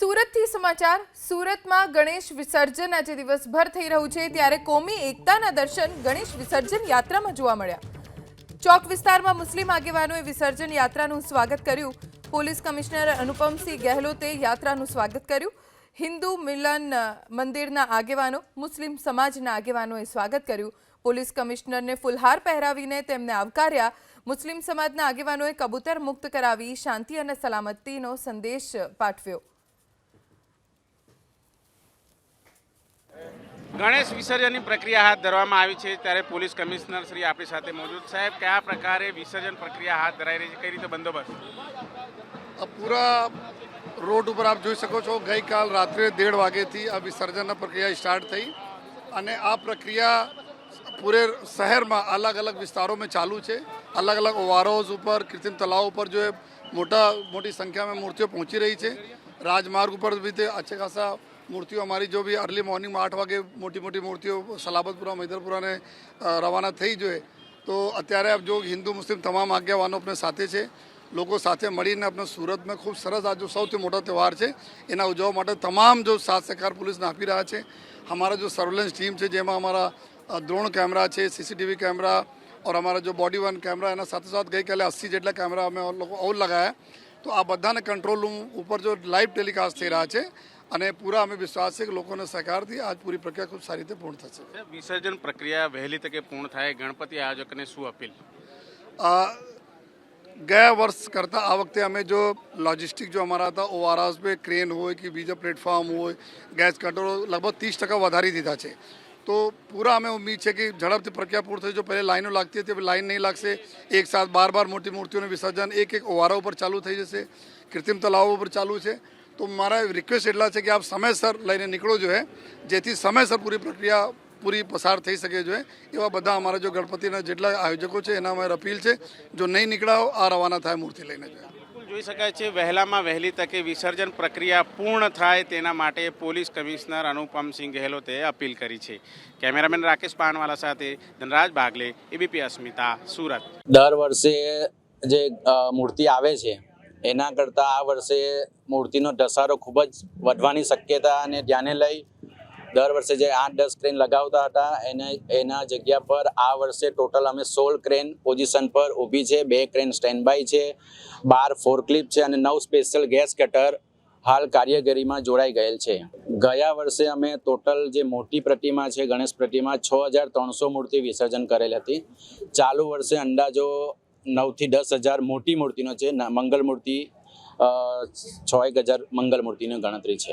સુરતથી સમાચાર સુરતમાં ગણેશ વિસર્જન આજે દિવસભર થઈ રહ્યું છે ત્યારે કોમી એકતાના દર્શન ગણેશ વિસર્જન યાત્રામાં જોવા મળ્યા। ચોક વિસ્તારમાં મુસ્લિમ આગેવાનોએ વિસર્જન યાત્રાનું સ્વાગત કર્યું। પોલીસ કમિશનર અનુપમસિંહ ગહેલોતે યાત્રાનું સ્વાગત કર્યું। હિન્દુ મિલન મંદિરના આગેવાનો મુસ્લિમ સમાજના આગેવાનોએ સ્વાગત કર્યું। પોલીસ કમિશનરને ફૂલહાર પહેરાવીને તેમને આવકાર્યા। મુસ્લિમ સમાજના આગેવાનોએ કબૂતર મુક્ત કરાવી શાંતિ અને સલામતીનો સંદેશ પાઠવ્યો। गणेश विसर्जन की प्रक्रिया हाथ धरवामां आवी छे त्यारे पोलीस कमिश्नर श्री आपणी साथे मौजूद। साहेब, क्या प्रकारे विसर्जन प्रक्रिया हाथ धराई रही है, कई रीते बंदोबस्त? पूरा रोड पर आप જોઈ શકો છો ગઈ કાલ રાત્રે 1:30 વાગ્યાથી આ વિસર્જનની પ્રક્રિયા સ્ટાર્ટ થઈ અને આ પ્રક્રિયા પૂરે શહેરમાં અલગ અલગ વિસ્તારોમાં ચાલુ છે। अलग अलग ओवरहाउस ऊपर कृत्रिम तालाब पर जो है मोटी संख्या में मूर्तियों पहुंची रही है। राजमार्ग पर भी अच्छे खासा मूर्तियों हमारी जो भी अर्ली मॉर्निंग में 8 वागे मोटी मोटी मूर्तियों सलाबतपुरा मैदरपुरा ने रवाना थी जो है। तो अत्यारे अब जो हिंदू मुस्लिम तमाम आज्ञावानों अपने साथे छे, लोगों साथे मळीने अपने सूरत में खूब सरस आज जो सौथी मोटो त्यौहार है एना उजववा माटे तमाम जो साथ सहकार पुलिस ने आपी रह्या छे। हमारा जो सर्वेलन्स टीम है जेमां हमारा ड्रोन कैमरा है, CCTV कैमरा और हमारा जो बॉडी वन कैमरा है साथ साथ गई काले 80 जेटला कैमरा अमे और लगाया। तो आ बधाने कंट्रोल रूम ऊपर जो लाइव टेलिकास्ट थी रहा है અને પૂરા અમે વિશ્વાસ છે કે લોકોને સહકારથી આજ પૂરી પ્રક્રિયા ખૂબ સારી રીતે પૂર્ણ થશે। વિસર્જન પ્રક્રિયા વહેલી તકે પૂર્ણ થાય, ગણપતિ આયોજકોને શું અપીલ? ગયા વર્ષ કરતાં આ વખતે અમે જો લોજિસ્ટિક જો અમારા હતા ઓઆરએસ पे ક્રેન હોય કે બીજા પ્લેટફોર્મ હોય, ગેસ કટરો લગભગ 30% વધારી દીધા છે। तो पूरा हमें उम्मीद है कि झड़प से प्रक्रिया पूर्ण थी। जो पहले लाइनों लगती थी अभी लाइन नहीं लगसे, एक साथ बार बार मोटी मूर्तियों ने विसर्जन एक एक ओवारा पर चालू थी जैसे कृत्रिम तालाबों पर चालू है। तो मारा रिक्वेस्ट एटला है कि आप समयसर लईने निकलो जो है जेथी समयसर पूरी प्रक्रिया पूरी पसार थी सके जो है। एवं बधा अमारा जो गणपतिना जेटला आयोजकों है एना अमारी अपील है जो नहीं निकला हो आ रवाना थाय मूर्ति लईने जो है। જોઈ શકાય છે વહેલામાં વહેલી તકે વિસર્જન પ્રક્રિયા પૂર્ણ થાય તેના માટે પોલીસ કમિશનર અનુપમસિંહ ગહેલોતે અપીલ કરી છે। કેમેરામેન રાકેશ પાનવાલા સાથે ધનરાજ બાગલે, ABP અસ્મિતા, સુરત। દર વર્ષે જે મૂર્તિ આવે છે એના કરતાં આ વર્ષે મૂર્તિનો ધસારો ખૂબ જ વધવાની શક્યતા અને ધ્યાને લઈ દર વર્ષે જે 8-10 ક્રેન લગાવતા હતા એના જગ્યા પર આ વર્ષે ટોટલ અમે 16 ક્રેન પોઝિશન પર ઊભી છે, 2 ક્રેન સ્ટેન્ડ બાય છે, 12 ફોરક્લિપ છે અને 9 સ્પેશિયલ ગેસ કટર હાલ કારીગરીમાં જોડાઈ ગયેલ છે। ગયા વર્ષે અમે ટોટલ જે મોટી પ્રતિમા છે ગણેશ પ્રતિમા 6300 મૂર્તિ વિસર્જન કરેલ હતી। ચાલુ વર્ષે અંદાજો 9 થી 10 હજાર મોટી મૂર્તિનો છે। મંગલ મૂર્તિ 6-1000 મંગલ મૂર્તિની ગણતરી છે।